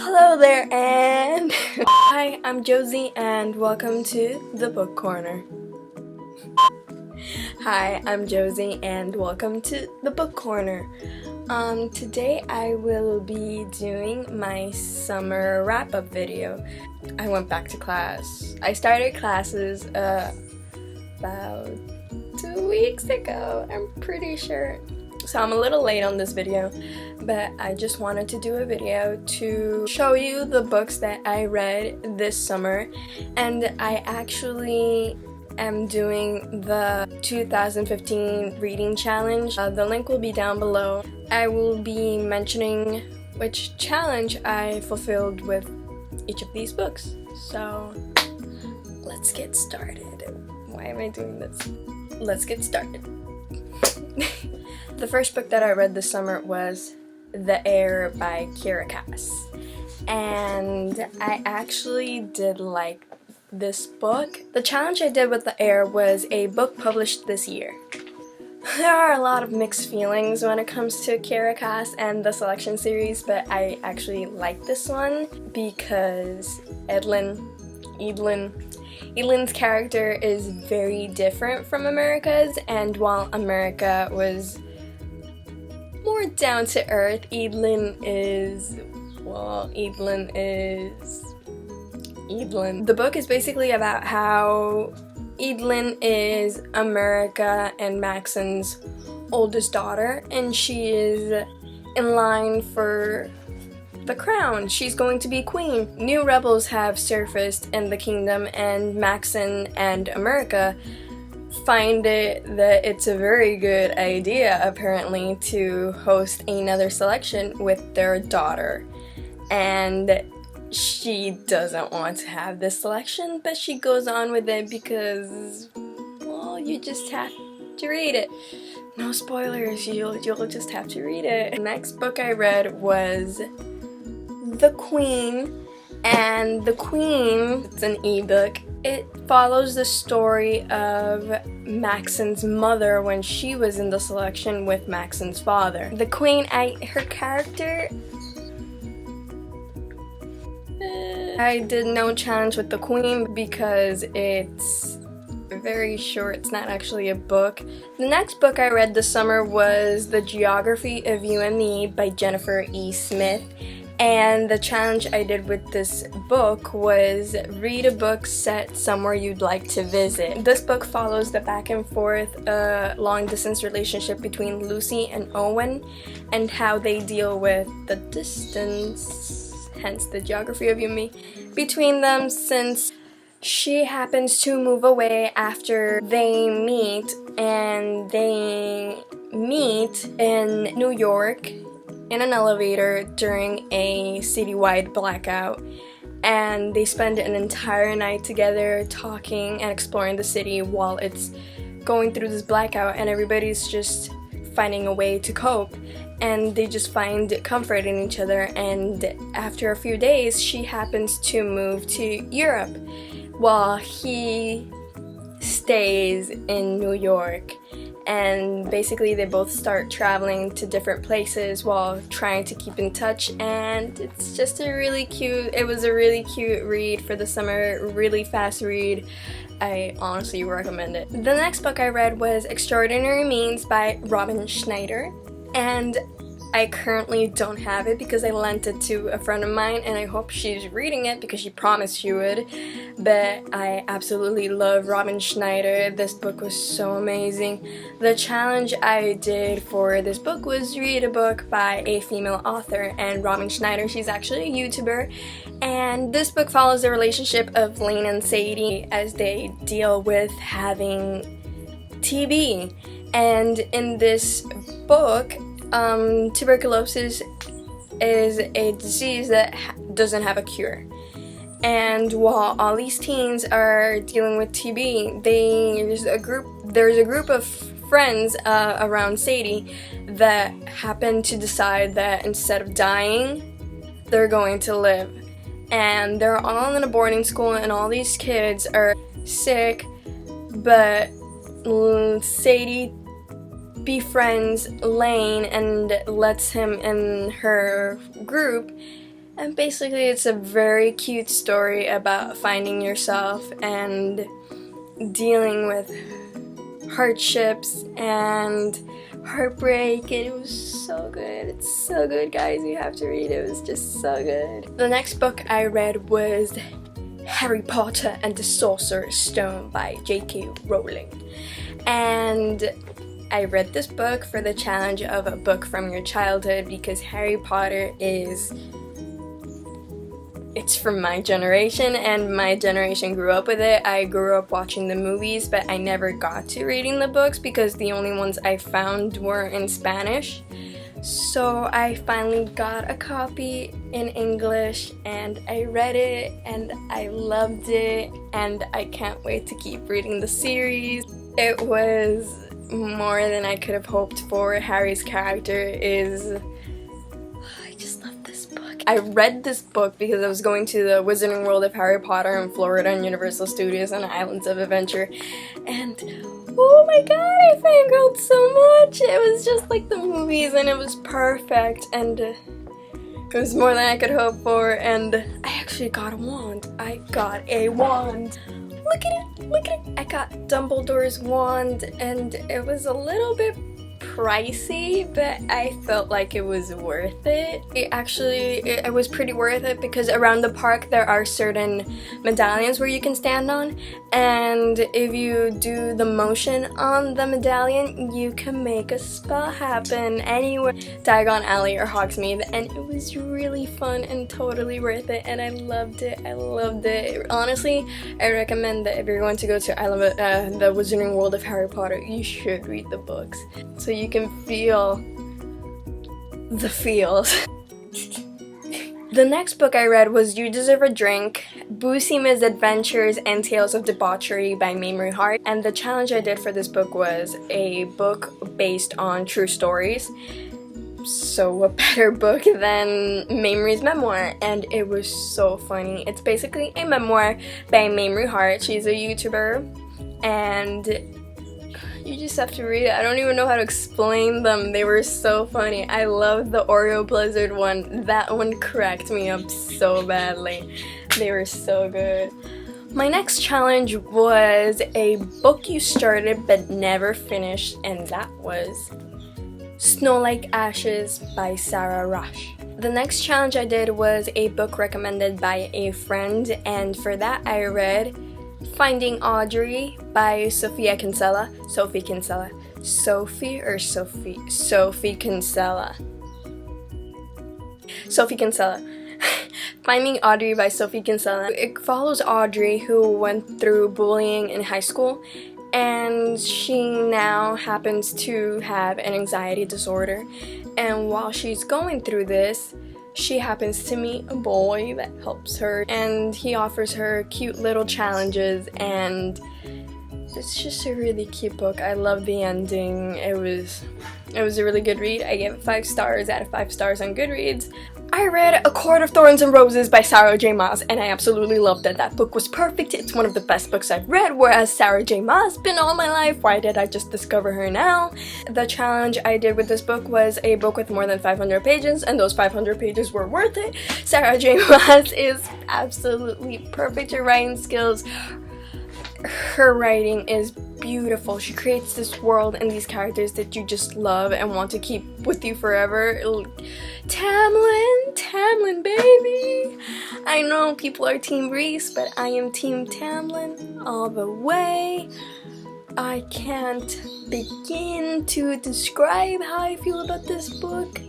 Hello there, and hi, I'm Josie, and welcome to the Book Corner. Hi, I'm Josie, and welcome to the Book Corner. Today I will be doing my summer wrap-up video. I went back to class. I started classes about 2 weeks ago, I'm pretty sure. So I'm a little late on this video, but I just wanted to do a video to show you the books that I read this summer, and I actually am doing the 2015 reading challenge. The link will be down below. I will be mentioning which challenge I fulfilled with each of these books. So let's get started. Why am I doing this? Let's get started. The first book that I read this summer was The Heir by Kiera Cass, and I actually did like this book. The challenge I did with The Heir was a book published this year. There are a lot of mixed feelings when it comes to Kiera Cass and the Selection series, but I actually like this one because Edelyn's character is very different from America's, and while America was more down to earth, Edelyn is. The book is basically about how Edelyn is America and Maxon's oldest daughter, and she is in line for the crown. She's going to be queen. New rebels have surfaced in the kingdom, and Maxon and America find that it's a very good idea, apparently, to host another selection with their daughter. And she doesn't want to have this selection, but she goes on with it because, well, you just have to read it. No spoilers, you'll just have to read it. The next book I read was The Queen, and The Queen, it's an ebook. It follows the story of Maxon's mother when she was in the selection with Maxon's father. The Queen, her character, I did no challenge with The Queen because it's very short. It's not actually a book. The next book I read this summer was The Geography of You and Me by Jennifer E. Smith. And the challenge I did with this book was read a book set somewhere you'd like to visit. This book follows the back and forth long-distance relationship between Lucy and Owen and how they deal with the distance, hence the geography of you and me, between them, since she happens to move away after they meet, and they meet in New York in an elevator during a citywide blackout, and they spend an entire night together talking and exploring the city while it's going through this blackout, and everybody's just finding a way to cope, and they just find comfort in each other. And after a few days, she happens to move to Europe while he stays in New York. And basically they both start traveling to different places while trying to keep in touch, and it's just it was a really cute read for the summer, really fast read. I honestly recommend it. The next book I read was Extraordinary Means by Robin Schneider, and I currently don't have it because I lent it to a friend of mine, and I hope she's reading it because she promised she would. But I absolutely love Robin Schneider. This book was so amazing. The challenge I did for this book was read a book by a female author, and Robin Schneider, she's actually a YouTuber, and this book follows the relationship of Lane and Sadie as they deal with having TB. And in this book, tuberculosis is a disease that doesn't have a cure. And while all these teens are dealing with TB, there's a group of friends around Sadie that happen to decide that instead of dying, they're going to live. And they're all in a boarding school, and all these kids are sick, but Sadie befriends Lane and lets him in her group, And basically it's a very cute story about finding yourself and dealing with hardships and heartbreak, and it was so good. It's so good, guys. You have to read it. It was just so good. The next book I read was Harry Potter and the Sorcerer's Stone by J.K. Rowling. And I read this book for the challenge of a book from your childhood because Harry Potter it's from my generation, and my generation grew up with it. I grew up watching the movies, but I never got to reading the books because the only ones I found were in Spanish. So I finally got a copy in English, and I read it, and I loved it, and I can't wait to keep reading the series. It was more than I could have hoped for. Harry's character is... I just love this book. I read this book because I was going to the Wizarding World of Harry Potter in Florida and Universal Studios and Islands of Adventure, and oh my god, I fangirled so much! It was just like the movies, and it was perfect, and it was more than I could hope for, and I actually got a wand. I got a wand! Look at it! Look at it! I got Dumbledore's wand, and it was a little bit pricey, but I felt like it was worth it. It was pretty worth it because around the park there are certain medallions where you can stand on, and if you do the motion on the medallion, you can make a spell happen anywhere, Diagon Alley or Hogsmeade, and it was really fun and totally worth it, and I loved it. I loved it. Honestly, I recommend that if you're going to go to the Wizarding World of Harry Potter, you should read the books so you can feel the feels. The next book I read was You Deserve a Drink, Boosie Adventures and Tales of Debauchery by Mamrie Hart, and the challenge I did for this book was a book based on true stories. So a better book than Mamrie's memoir, and it was so funny. It's basically a memoir by Mamrie Hart. She's a YouTuber, and you just have to read it. I don't even know how to explain them. They were so funny. I love the Oreo Blizzard one. That one cracked me up so badly. They were so good. My next challenge was a book you started but never finished, and that was Snow Like Ashes by Sarah Rush. The next challenge I did was a book recommended by a friend, and for that I read Finding Audrey by Sophie Kinsella. Sophie Kinsella. Sophie Kinsella. Sophie Kinsella. Finding Audrey by Sophie Kinsella. It follows Audrey, who went through bullying in high school, and she now happens to have an anxiety disorder. And while she's going through this, she happens to meet a boy that helps her, and he offers her cute little challenges, and it's just a really cute book. I love the ending. It was a really good read. I gave it 5 stars out of 5 stars on Goodreads. I read A Court of Thorns and Roses by Sarah J. Maas, and I absolutely loved it. That book was perfect. It's one of the best books I've read, whereas Sarah J. Maas been all my life. Why did I just discover her now? The challenge I did with this book was a book with more than 500 pages, and those 500 pages were worth it. Sarah J. Maas is absolutely perfect. Her writing skills, her writing is beautiful. She creates this world and these characters that you just love and want to keep with you forever. Tamlin, baby! I know people are Team Reese, but I am Team Tamlin all the way. I can't begin to describe how I feel about this book.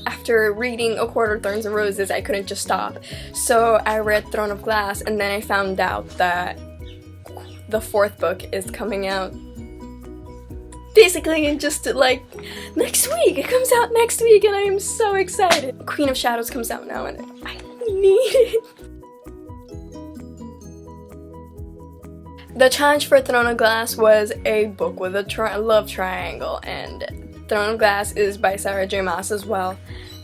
After reading A Court of Thorns and Roses, I couldn't just stop. So I read Throne of Glass, and then I found out that the 4th book is coming out basically just like next week. It comes out next week, and I am so excited. Queen of Shadows comes out now, and I need it. The challenge for Throne of Glass was a book with a love triangle, and Throne of Glass is by Sarah J. Maas as well.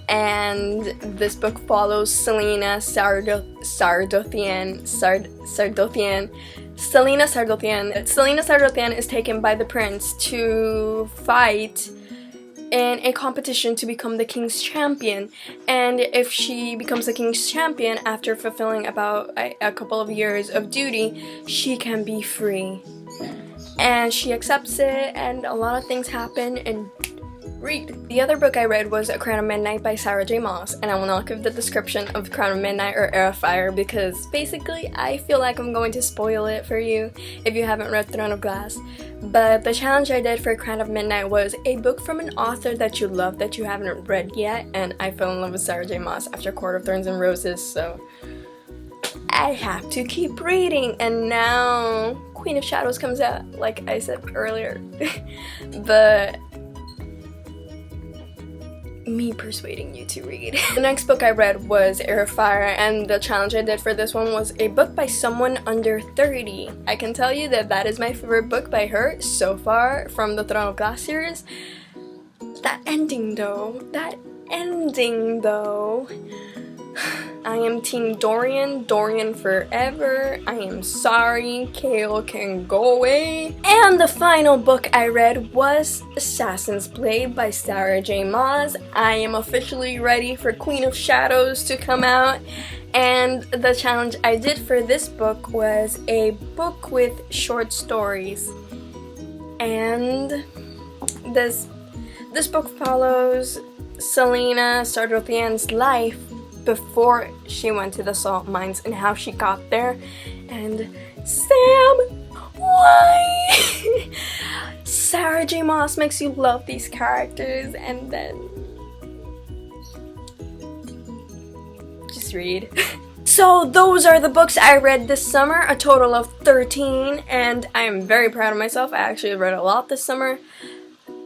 And this book follows Selena Sardothian. Selena Sardothian is taken by the prince to fight in a competition to become the king's champion, and if she becomes the king's champion after fulfilling about a couple of years of duty, she can be free. And she accepts it, and a lot of things happen, and read. The other book I read was A Crown of Midnight by Sarah J. Maas, and I will not give the description of Crown of Midnight or Heir of Fire because basically I feel like I'm going to spoil it for you if you haven't read Throne of Glass. But the challenge I did for Crown of Midnight was a book from an author that you love that you haven't read yet, and I fell in love with Sarah J. Maas after Court of Thorns and Roses, so I have to keep reading. And now Queen of Shadows comes out, like I said earlier. But me persuading you to read. The next book I read was Heir of Fire, and the challenge I did for this one was a book by someone under 30. I can tell you that that is my favorite book by her so far from the Throne of Glass series. That ending though. I am Team Dorian, Dorian forever. I am sorry, Kale can go away. And the final book I read was Assassin's Blade by Sarah J. Maas. I am officially ready for Queen of Shadows to come out. And the challenge I did for this book was a book with short stories. And this book follows Selena Sardothion's life before she went to the salt mines and how she got there. And Sam, why? Sarah J. Maas makes you love these characters, and then just read. So those are the books I read this summer, a total of 13, and I am very proud of myself. I actually read a lot this summer.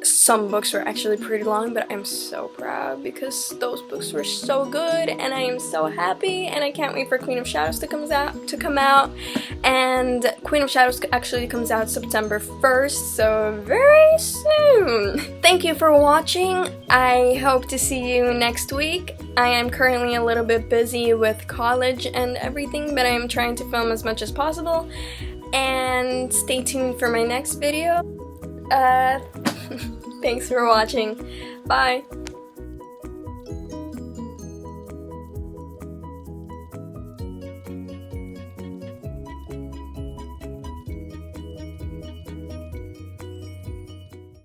Some books were actually pretty long, but I'm so proud because those books were so good, and I am so happy, and I can't wait for Queen of Shadows to come out. And Queen of Shadows actually comes out September 1st, so very soon. Thank you for watching. I hope to see you next week. I am currently a little bit busy with college and everything, but I am trying to film as much as possible. And stay tuned for my next video. Thanks for watching. Bye!